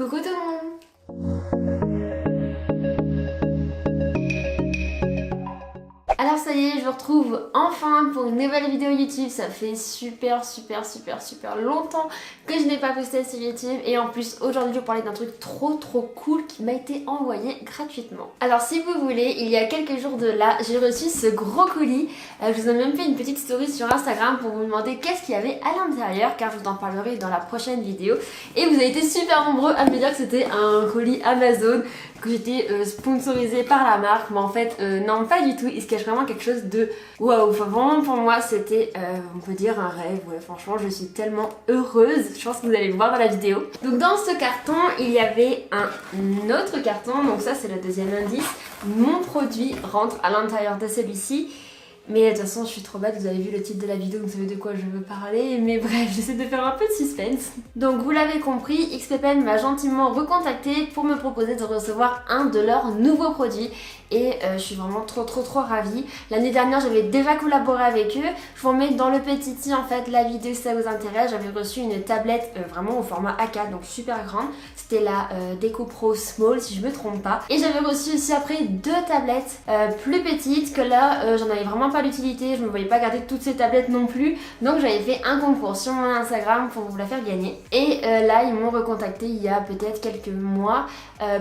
Coucou tout le monde! Alors ça y est, je vous retrouve enfin pour une nouvelle vidéo YouTube. Ça fait super longtemps que je n'ai pas posté sur YouTube. Et en plus aujourd'hui je vais vous parler d'un truc trop cool qui m'a été envoyé gratuitement. Alors si vous voulez, il y a quelques jours de là, j'ai reçu ce gros colis. Je vous ai même fait une petite story sur Instagram pour vous demander qu'est-ce qu'il y avait à l'intérieur, car je vous en parlerai dans la prochaine vidéo. Et vous avez été super nombreux à me dire que c'était un colis Amazon, que j'étais sponsorisée par la marque, mais en fait non, pas du tout. Il se cache vraiment quelque chose de waouh. Enfin vraiment pour moi c'était on peut dire un rêve. Ouais, franchement je suis tellement heureuse. Je pense que vous allez le voir dans la vidéo. Donc dans ce carton il y avait un autre carton, donc ça c'est le deuxième indice. Mon produit rentre à l'intérieur de celui-ci. Mais de toute façon je suis trop bête, vous avez vu le titre de la vidéo, vous savez de quoi je veux parler. Mais bref, j'essaie de faire un peu de suspense. Donc vous l'avez compris, XPPN m'a gentiment recontacté pour me proposer de recevoir un de leurs nouveaux produits. Et je suis vraiment trop ravie. L'année dernière j'avais déjà collaboré avec eux. Je vous remets dans le petit i en fait la vidéo si ça vous intéresse. J'avais reçu une tablette vraiment au format A4, donc super grande. C'était la Deco Pro Small si je me trompe pas. Et j'avais reçu aussi après deux tablettes plus petites que là j'en avais vraiment pas l'utilité. Je me voyais pas garder toutes ces tablettes non plus. Donc j'avais fait un concours sur mon Instagram pour vous la faire gagner. Et là ils m'ont recontacté il y a peut-être quelques mois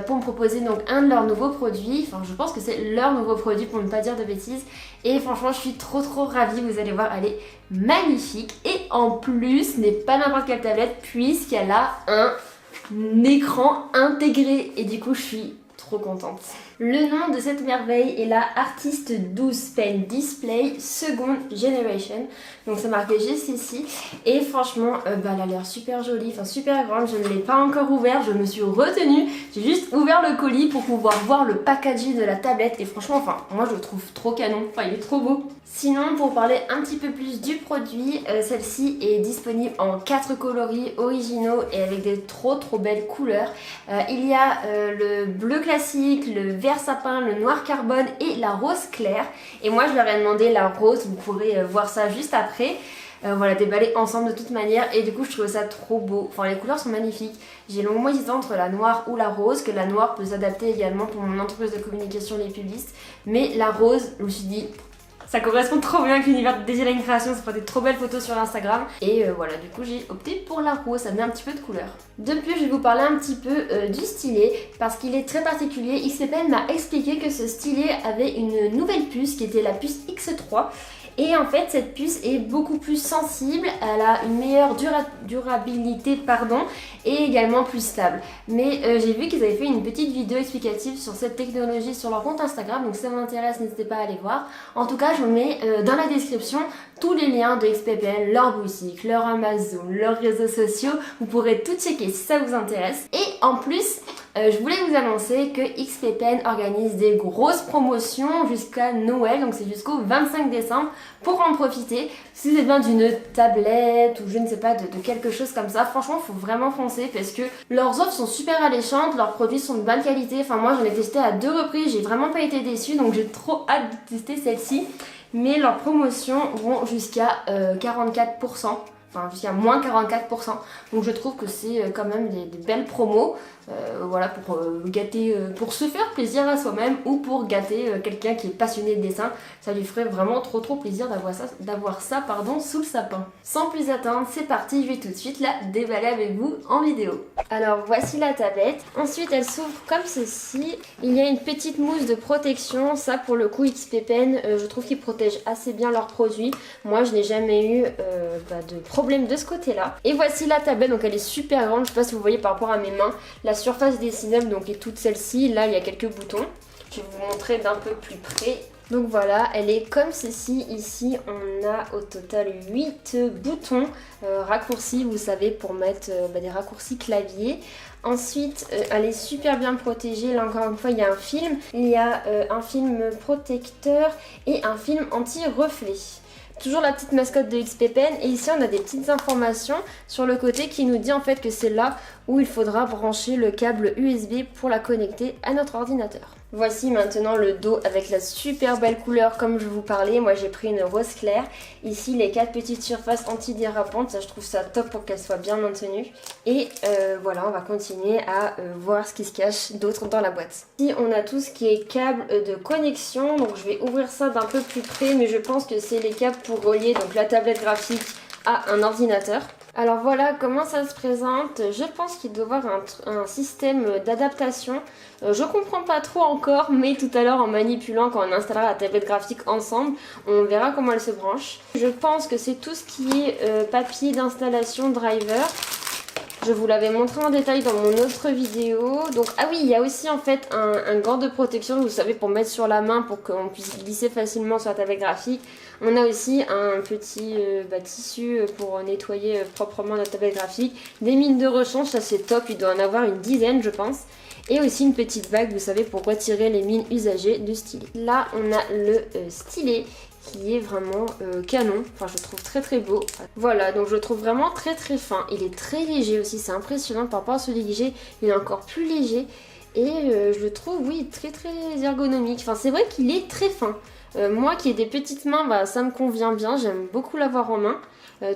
pour me proposer donc un de leurs nouveaux produits. Enfin je pense que c'est leur nouveau produit pour ne pas dire de bêtises. Et franchement je suis trop ravie. Vous allez voir, elle est magnifique. Et en plus ce n'est pas n'importe quelle tablette puisqu'elle a un écran intégré. Et du coup je suis trop contente. Le nom de cette merveille est la Artist 12 Pen Display Second Generation. Donc c'est marqué GCC. Et franchement, elle a l'air super jolie, enfin super grande. Je ne l'ai pas encore ouvert, je me suis retenue. J'ai juste ouvert le colis pour pouvoir voir le packaging de la tablette. Et franchement, enfin, moi je le trouve trop canon. Enfin, il est trop beau. Sinon, pour parler un petit peu plus du produit, celle-ci est disponible en 4 coloris originaux et avec des trop belles couleurs. Il y a le bleu classique, le vert sapin, le noir carbone et la rose claire. Et moi je leur ai demandé la rose, vous pourrez voir ça juste après. Voilà, déballé ensemble de toute manière. Et du coup je trouvais ça trop beau. Enfin les couleurs sont magnifiques. J'ai longuement hésité entre la noire ou la rose, que la noire peut s'adapter également pour mon entreprise de communication Les Publicistes. Mais la rose, je me suis dit, ça correspond trop bien avec l'univers de Daisyline Création, ça fera des trop belles photos sur Instagram. Et voilà, du coup j'ai opté pour la rose, ça met un petit peu de couleur. De plus, je vais vous parler un petit peu du stylet, parce qu'il est très particulier. XPPN m'a expliqué que ce stylet avait une nouvelle puce, qui était la puce X3. Et en fait cette puce est beaucoup plus sensible, elle a une meilleure durabilité et également plus stable. Mais j'ai vu qu'ils avaient fait une petite vidéo explicative sur cette technologie sur leur compte Instagram, donc si ça vous intéresse n'hésitez pas à aller voir. En tout cas je vous mets dans la description tous les liens de XPPN, leur boutique, leur Amazon, leurs réseaux sociaux, vous pourrez tout checker si ça vous intéresse. Et en plus je voulais vous annoncer que XPPN organise des grosses promotions jusqu'à Noël, donc c'est jusqu'au 25 décembre pour en profiter. Si vous avez besoin d'une tablette ou je ne sais pas de quelque chose comme ça, franchement il faut vraiment foncer parce que leurs offres sont super alléchantes, leurs produits sont de bonne qualité. Enfin moi j'en ai testé à 2 reprises, j'ai vraiment pas été déçue, donc j'ai trop hâte de tester celle-ci. Mais leurs promotions vont jusqu'à 44%. Enfin jusqu'à moins 44%. Donc je trouve que c'est quand même des belles promos. Voilà, pour gâter, pour se faire plaisir à soi-même ou pour gâter quelqu'un qui est passionné de dessin. Ça lui ferait vraiment trop plaisir d'avoir ça sous le sapin. Sans plus attendre, c'est parti, je vais tout de suite la déballer avec vous en vidéo. Alors voici la tablette. Ensuite elle s'ouvre comme ceci. Il y a une petite mousse de protection. Ça pour le coup XPPN, je trouve qu'ils protègent assez bien leurs produits. Moi je n'ai jamais eu de problème de ce côté là. Et voici la tablette, donc elle est super grande. Je sais pas si vous voyez par rapport à mes mains. La surface dessinable donc est toute celle-ci. Là il y a quelques boutons. Je vais vous montrer d'un peu plus près. Donc voilà, elle est comme ceci. Ici on a au total 8 boutons raccourcis, vous savez, pour mettre des raccourcis clavier. Ensuite elle est super bien protégée. Là encore une fois il y a un film. Il y a un film protecteur et un film anti-reflet. Toujours la petite mascotte de XPPN. Et ici on a des petites informations sur le côté qui nous dit en fait que c'est là où il faudra brancher le câble USB pour la connecter à notre ordinateur. Voici maintenant le dos avec la super belle couleur comme je vous parlais. Moi j'ai pris une rose claire. Ici les 4 petites surfaces antidérapantes, ça je trouve ça top pour qu'elles soient bien maintenues. Et voilà, on va continuer à voir ce qui se cache d'autre dans la boîte. Ici on a tout ce qui est câble de connexion, donc je vais ouvrir ça d'un peu plus près, mais je pense que c'est les câbles pour relier donc la tablette graphique à un ordinateur. Alors voilà comment ça se présente. Je pense qu'il doit y avoir un système d'adaptation. Je comprends pas trop encore, mais tout à l'heure en manipulant, quand on installera la tablette graphique ensemble, on verra comment elle se branche. Je pense que c'est tout ce qui est papier d'installation driver. Je vous l'avais montré en détail dans mon autre vidéo. Donc, ah oui, il y a aussi en fait un gant de protection, vous savez, pour mettre sur la main pour qu'on puisse glisser facilement sur la tablette graphique. On a aussi un petit tissu pour nettoyer proprement la tablette graphique. Des mines de rechange, ça c'est top, il doit en avoir une dizaine je pense. Et aussi une petite bague, vous savez, pour retirer les mines usagées du stylet. Là, on a le stylet qui est vraiment canon, enfin je le trouve très très beau. Voilà, donc je le trouve vraiment très très fin. Il est très léger aussi, c'est impressionnant par rapport à celui que j'ai, il est encore plus léger. Et je le trouve, oui, très très ergonomique. Enfin c'est vrai qu'il est très fin. Moi qui ai des petites mains, bah, ça me convient bien, j'aime beaucoup l'avoir en main.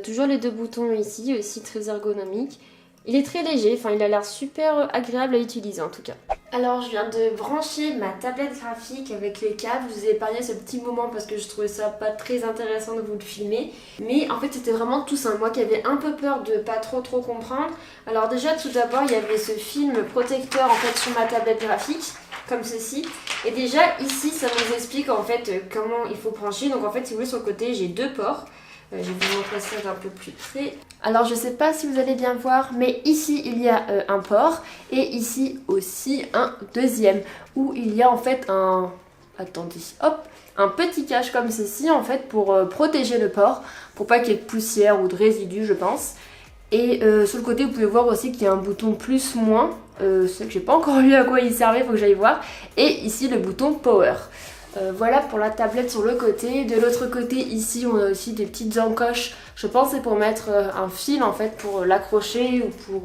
Toujours les 2 boutons ici, aussi très ergonomique. Il est très léger, enfin il a l'air super agréable à utiliser en tout cas. Alors je viens de brancher ma tablette graphique avec les câbles. Je vous ai épargné ce petit moment parce que je trouvais ça pas très intéressant de vous le filmer. Mais en fait c'était vraiment tout simple. Moi qui avais un peu peur de pas trop comprendre. Alors déjà tout d'abord il y avait ce film protecteur en fait sur ma tablette graphique. Comme ceci. Et déjà ici ça nous explique en fait comment il faut brancher. Donc en fait si vous voulez sur le côté j'ai 2 ports. Je vais vous montrer ça d'un peu plus près. Alors je sais pas si vous allez bien voir, mais ici il y a un port et ici aussi un deuxième où il y a en fait un... Attendez, hop, un petit cache comme ceci en fait pour protéger le port, pour pas qu'il y ait de poussière ou de résidus je pense. Et sur le côté vous pouvez voir aussi qu'il y a un bouton plus moins, c'est que j'ai pas encore lu à quoi il servait, faut que j'aille voir. Et ici le bouton power. Voilà pour la tablette sur le côté. De l'autre côté ici on a aussi des petites encoches. Je pense que c'est pour mettre un fil en fait pour l'accrocher ou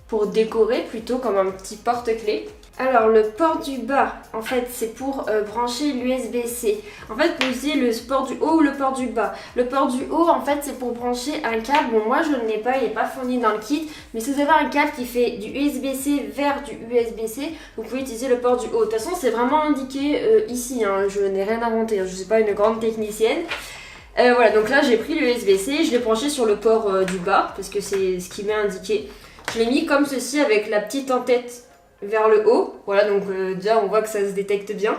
pour décorer plutôt comme un petit porte-clés. Alors le port du bas en fait c'est pour brancher l'USB-C. En fait vous utilisez le port du haut ou le port du bas. Le port du haut en fait c'est pour brancher un câble. Bon moi je ne l'ai pas, il n'est pas fourni dans le kit. Mais si vous avez un câble qui fait du USB-C vers du USB-C, vous pouvez utiliser le port du haut. De toute façon c'est vraiment indiqué ici, hein. Je n'ai rien inventé, je ne suis pas une grande technicienne. Voilà donc là j'ai pris le USB-C, je l'ai branché sur le port du bas parce que c'est ce qui m'est indiqué. Je l'ai mis comme ceci avec la petite en-tête vers le haut, voilà donc déjà on voit que ça se détecte bien.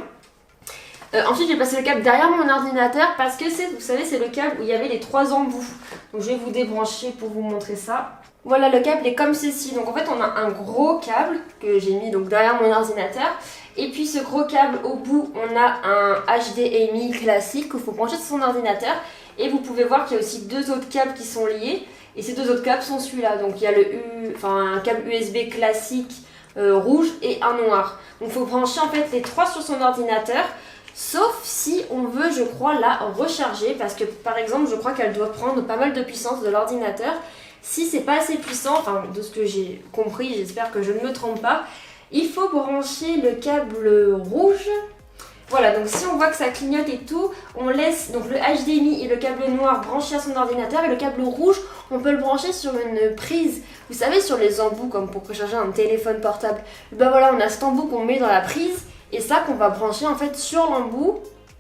Ensuite j'ai passé le câble derrière mon ordinateur parce que c'est, vous savez, c'est le câble où il y avait les 3 embouts. Donc je vais vous débrancher pour vous montrer ça. Voilà, le câble est comme ceci. Donc en fait on a un gros câble que j'ai mis donc derrière mon ordinateur. Et puis ce gros câble au bout on a un HDMI classique qu'il faut brancher sur son ordinateur. Et vous pouvez voir qu'il y a aussi 2 autres câbles qui sont liés. Et ces 2 autres câbles sont celui-là. Donc il y a un câble USB classique rouge et un noir. Donc il faut brancher en fait les 3 sur son ordinateur. Sauf si on veut, je crois, la recharger. Parce que par exemple, je crois qu'elle doit prendre pas mal de puissance de l'ordinateur. Si c'est pas assez puissant, enfin de ce que j'ai compris, j'espère que je ne me trompe pas, il faut brancher le câble rouge. Voilà, donc si on voit que ça clignote et tout, on laisse donc le HDMI et le câble noir branchés à son ordinateur et le câble rouge, on peut le brancher sur une prise. Vous savez, sur les embouts, comme pour recharger un téléphone portable. Ben voilà, on a cet embout qu'on met dans la prise et ça qu'on va brancher en fait sur l'embout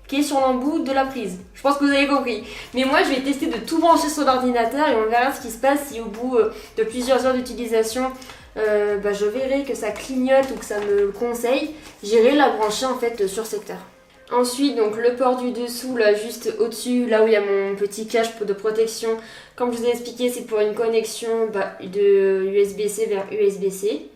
qui est sur l'embout de la prise. Je pense que vous avez compris. Mais moi, je vais tester de tout brancher sur l'ordinateur et on verra ce qui se passe si au bout de plusieurs heures d'utilisation, je verrai que ça clignote ou que ça me conseille. J'irai la brancher en fait sur secteur. Ensuite, donc le port du dessous, là juste au-dessus, là où il y a mon petit cache de protection. Comme je vous ai expliqué, c'est pour une connexion de USB-C vers USB-C.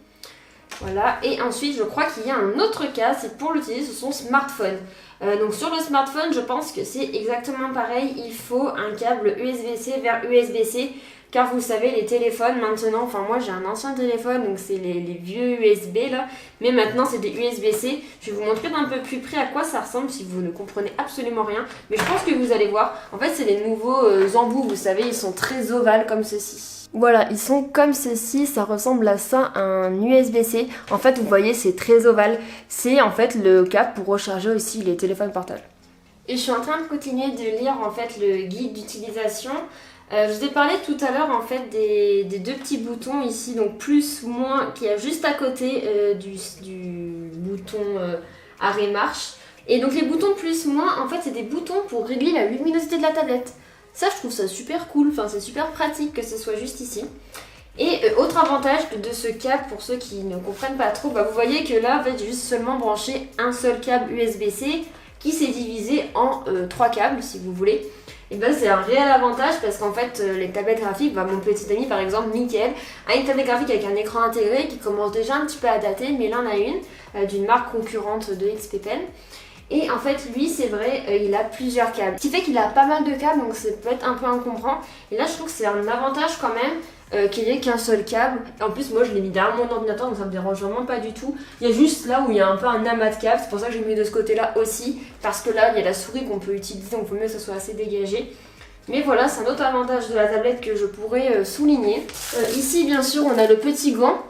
Voilà, et ensuite je crois qu'il y a un autre cas, c'est pour l'utiliser sur son smartphone. Donc sur le smartphone, je pense que c'est exactement pareil, il faut un câble USB-C vers USB-C, car vous savez les téléphones maintenant, enfin moi j'ai un ancien téléphone, donc c'est les vieux USB là, mais maintenant c'est des USB-C. Je vais vous montrer d'un peu plus près à quoi ça ressemble si vous ne comprenez absolument rien, mais je pense que vous allez voir. En fait c'est les nouveaux embouts, vous savez, ils sont très ovales comme ceci. Voilà, ils sont comme ceci, ça ressemble à ça, un USB-C. En fait, vous voyez, c'est très ovale. C'est en fait le câble pour recharger aussi les téléphones portables. Et je suis en train de continuer de lire en fait le guide d'utilisation. Je vous ai parlé tout à l'heure en fait des deux petits boutons ici, donc plus, moins, qui est juste à côté du bouton arrêt-marche. Et donc les boutons plus, moins, en fait c'est des boutons pour régler la luminosité de la tablette. Ça je trouve ça super cool, enfin c'est super pratique que ce soit juste ici. Et autre avantage de ce câble pour ceux qui ne comprennent pas trop, bah, vous voyez que là en fait j'ai juste seulement branché un seul câble USB-C qui s'est divisé en 3 câbles si vous voulez. Et ben c'est un réel avantage parce qu'en fait les tablettes graphiques, bah, mon petit ami par exemple Mickaël a une tablette graphique avec un écran intégré qui commence déjà un petit peu à dater, mais il en a une d'une marque concurrente de XP Pen. Et en fait lui c'est vrai il a plusieurs câbles, ce qui fait qu'il a pas mal de câbles, donc ça peut être un peu encombrant. Et là je trouve que c'est un avantage quand même qu'il n'y ait qu'un seul câble. Et en plus moi je l'ai mis derrière mon ordinateur, donc ça me dérange vraiment pas du tout. Il y a juste là où il y a un peu un amas de câbles, c'est pour ça que j'ai mis de ce côté là aussi, parce que là il y a la souris qu'on peut utiliser, donc il faut mieux que ça soit assez dégagé. Mais voilà, c'est un autre avantage de la tablette que je pourrais souligner. Ici bien sûr on a le petit gant.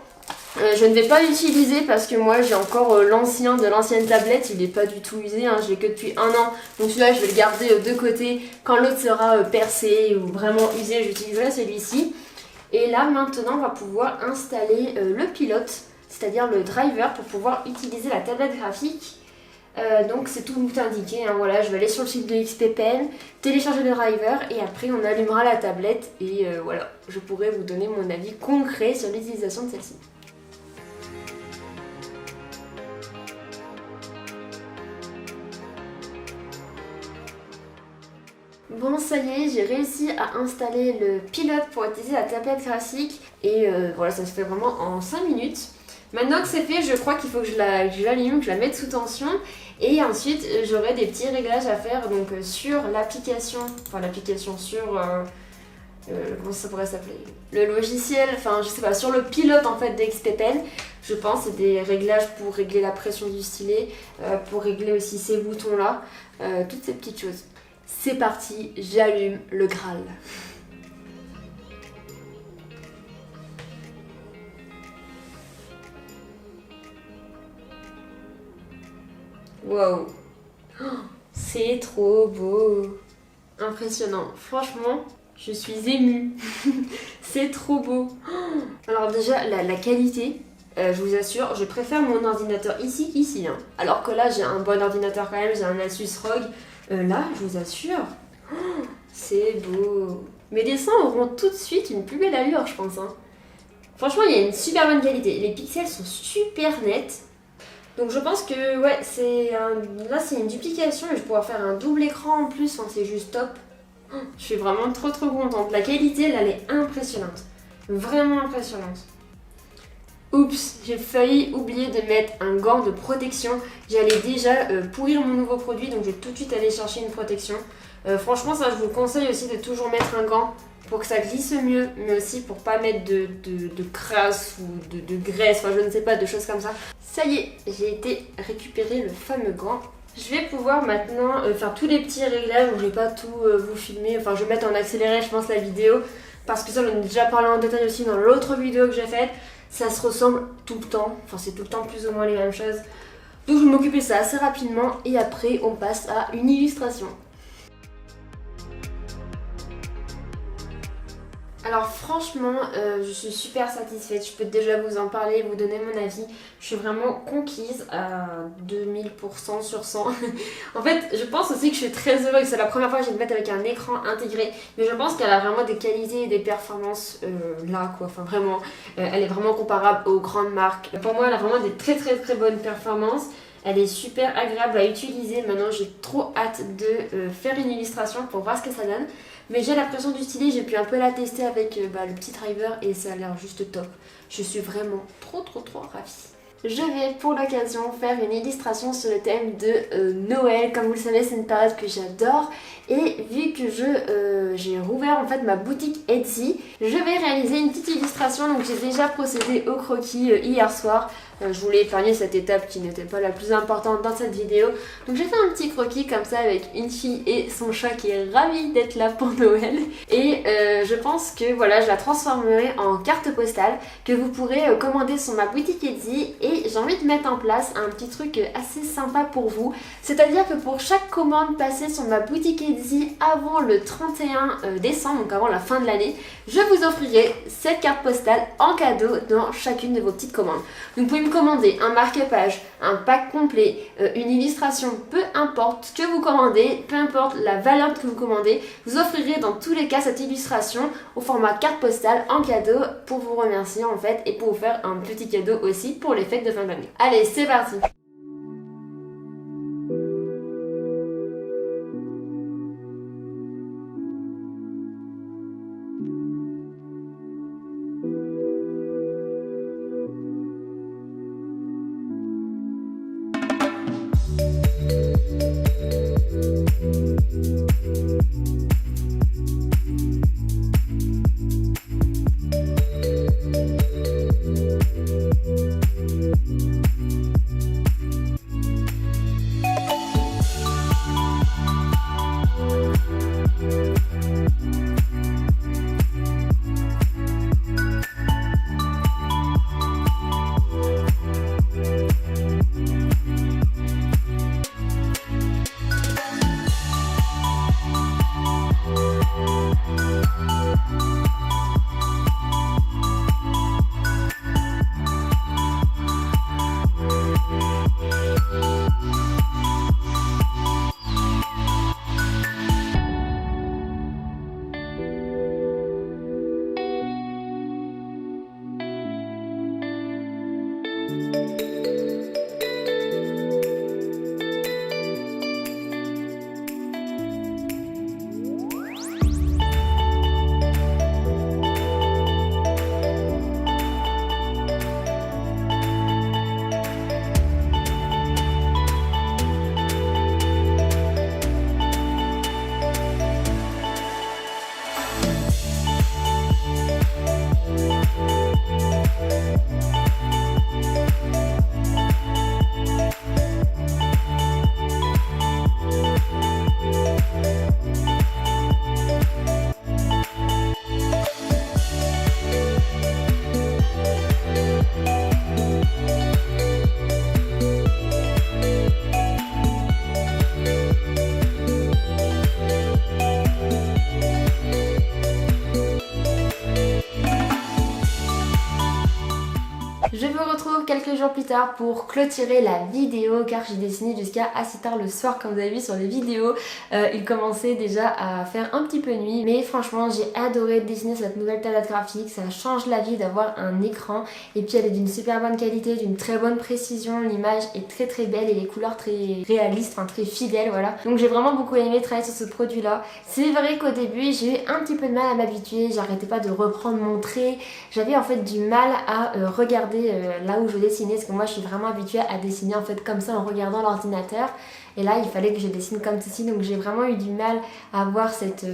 Je ne vais pas l'utiliser parce que moi j'ai encore l'ancien de l'ancienne tablette, il n'est pas du tout usé, hein, je l'ai que depuis 1 an. Donc celui-là je vais le garder de côté, quand l'autre sera percé ou vraiment usé j'utiliserai celui-ci. Et là maintenant on va pouvoir installer le pilote, c'est-à-dire le driver pour pouvoir utiliser la tablette graphique. Donc c'est tout indiqué, hein, voilà, je vais aller sur le site de XP Pen, télécharger le driver et après on allumera la tablette et voilà, je pourrai vous donner mon avis concret sur l'utilisation de celle-ci. Bon ça y est, j'ai réussi à installer le pilote pour utiliser la tablette graphique et voilà, ça se fait vraiment en 5 minutes. Maintenant que c'est fait, je crois qu'il faut que je l'allume, que je la mette sous tension et ensuite j'aurai des petits réglages à faire donc sur l'application, enfin l'application sur, comment ça pourrait s'appeler, le logiciel, enfin je sais pas, sur le pilote en fait d'XP Pen. Je pense c'est des réglages pour régler la pression du stylet, pour régler aussi ces boutons là, toutes ces petites choses. C'est parti, j'allume le Graal. Waouh, c'est trop beau. Impressionnant. Franchement, je suis émue. C'est trop beau. Alors déjà, la qualité, je vous assure, je préfère mon ordinateur ici qu'ici. Hein. Alors que là, j'ai un bon ordinateur quand même, j'ai un Asus ROG. Là, je vous assure, c'est beau. Mes dessins auront tout de suite une plus belle allure, je pense. Hein. Franchement, il y a une super bonne qualité. Les pixels sont super nets. Donc je pense que ouais, là c'est une duplication et je pourrais faire un double écran en plus. Enfin, c'est juste top. Je suis vraiment trop contente. La qualité, là, elle est impressionnante. Vraiment impressionnante. Oups, j'ai failli oublier de mettre un gant de protection. J'allais déjà pourrir mon nouveau produit, donc je vais tout de suite aller chercher une protection. Franchement, ça, je vous conseille aussi de toujours mettre un gant pour que ça glisse mieux, mais aussi pour pas mettre de crasse ou de graisse, enfin je ne sais pas, de choses comme ça. Ça y est, j'ai été récupérer le fameux gant. Je vais pouvoir maintenant faire tous les petits réglages, donc je vais pas tout vous filmer, enfin je vais mettre en accéléré je pense la vidéo, parce que ça j'en ai déjà parlé en détail aussi dans l'autre vidéo que j'ai faite. Ça se ressemble tout le temps, enfin c'est tout le temps plus ou moins les mêmes choses. Donc je vais m'occuper de ça assez rapidement et après on passe à une illustration. Alors franchement, je suis super satisfaite, je peux déjà vous en parler, vous donner mon avis. Je suis vraiment conquise à 2000% sur 100. En fait, je pense aussi que je suis très heureuse, c'est la première fois que je vais me mettre avec un écran intégré. Mais je pense qu'elle a vraiment des qualités et des performances là quoi, enfin vraiment, elle est vraiment comparable aux grandes marques. Pour moi, elle a vraiment des très bonnes performances. Elle est super agréable à utiliser. Maintenant, j'ai trop hâte de faire une illustration pour voir ce que ça donne. Mais j'ai l'impression d'utiliser, j'ai pu un peu la tester avec le petit driver et ça a l'air juste top. Je suis vraiment trop ravie. Je vais pour l'occasion faire une illustration sur le thème de Noël. Comme vous le savez, c'est une période que j'adore. Et vu que j'ai rouvert en fait ma boutique Etsy, je vais réaliser une petite illustration. Donc j'ai déjà procédé au croquis hier soir. Je voulais épargner cette étape qui n'était pas la plus importante dans cette vidéo. Donc j'ai fait un petit croquis comme ça avec une fille et son chat qui est ravi d'être là pour Noël. Et je pense que voilà, je la transformerai en carte postale que vous pourrez commander sur ma boutique Etsy. Et j'ai envie de mettre en place un petit truc assez sympa pour vous. C'est-à-dire que pour chaque commande passée sur ma boutique Etsy avant le 31 décembre, donc avant la fin de l'année, je vous offrirai cette carte postale en cadeau dans chacune de vos petites commandes. Donc vous pouvez me commander un marque-page, un pack complet, une illustration, peu importe ce que vous commandez, peu importe la valeur que vous commandez, vous offrirez dans tous les cas cette illustration au format carte postale en cadeau pour vous remercier en fait et pour vous faire un petit cadeau aussi pour les fêtes de fin d'année. Allez, c'est parti! Je vous retrouve quelques jours plus tard pour clôturer la vidéo car j'ai dessiné jusqu'à assez tard le soir comme vous avez vu sur les vidéos. Il commençait déjà à faire un petit peu nuit mais franchement j'ai adoré dessiner cette nouvelle tablette graphique. Ça change la vie d'avoir un écran et puis elle est d'une super bonne qualité, d'une très bonne précision. L'image est très très belle et les couleurs très réalistes, enfin très fidèles, voilà. Donc j'ai vraiment beaucoup aimé travailler sur ce produit là. C'est vrai qu'au début j'ai eu un petit peu de mal à m'habituer, j'arrêtais pas de reprendre mon trait. J'avais en fait du mal à regarder là où je dessinais parce que moi je suis vraiment habituée à dessiner en fait comme ça en regardant l'ordinateur et là il fallait que je dessine comme ceci, donc j'ai vraiment eu du mal à avoir cette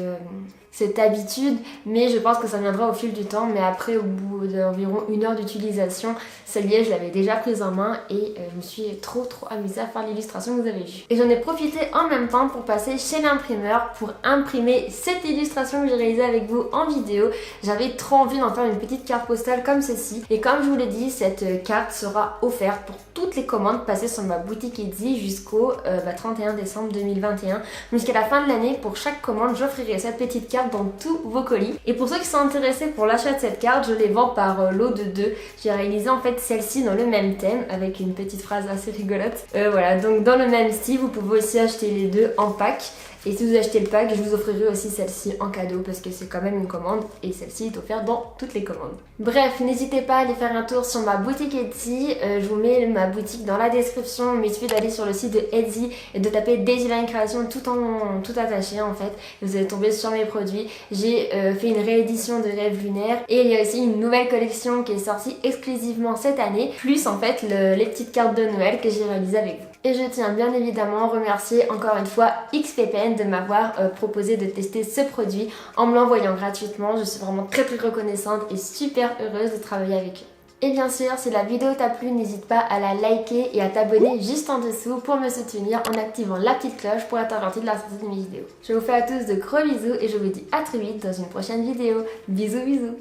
habitude, mais je pense que ça viendra au fil du temps. Mais après, au bout d'environ 1 heure d'utilisation, celle-là je l'avais déjà prise en main et je me suis trop amusée à faire l'illustration que vous avez vue. Et j'en ai profité en même temps pour passer chez l'imprimeur pour imprimer cette illustration que j'ai réalisée avec vous en vidéo. J'avais trop envie d'en faire une pettoute carte postale comme ceci et comme je vous l'ai dit, cette carte sera offerte pour toutes les commandes passées sur ma boutique Etsy jusqu'au 31 décembre 2021. Jusqu'à la fin de l'année, pour chaque commande, j'offrirai cette petite carte dans tous vos colis. Et pour ceux qui sont intéressés pour l'achat de cette carte, je les vends par lot de 2. J'ai réalisé en fait celle-ci dans le même thème avec une petite phrase assez rigolote. Voilà, donc dans le même style, vous pouvez aussi acheter les deux en pack. Et si vous achetez le pack, je vous offrirai aussi celle-ci en cadeau parce que c'est quand même une commande et celle-ci est offerte dans toutes les commandes. Bref, n'hésitez pas à aller faire un tour sur ma boutique Etsy. Je vous mets ma boutique dans la description, mais il suffit d'aller sur le site de Etsy et de taper Daisyline Création tout attaché en fait. Vous allez tomber sur mes produits. J'ai fait une réédition de Rêve Lunaire et il y a aussi une nouvelle collection qui est sortie exclusivement cette année, plus en fait les petites cartes de Noël que j'ai réalisées avec vous. Et je tiens bien évidemment à remercier encore une fois XPPN de m'avoir proposé de tester ce produit en me l'envoyant gratuitement. Je suis vraiment très reconnaissante et super heureuse de travailler avec eux. Et bien sûr, si la vidéo t'a plu, n'hésite pas à la liker et à t'abonner juste en dessous pour me soutenir en activant la petite cloche pour être averti de la sortie de mes vidéos. Je vous fais à tous de gros bisous et je vous dis à très vite dans une prochaine vidéo. Bisous bisous.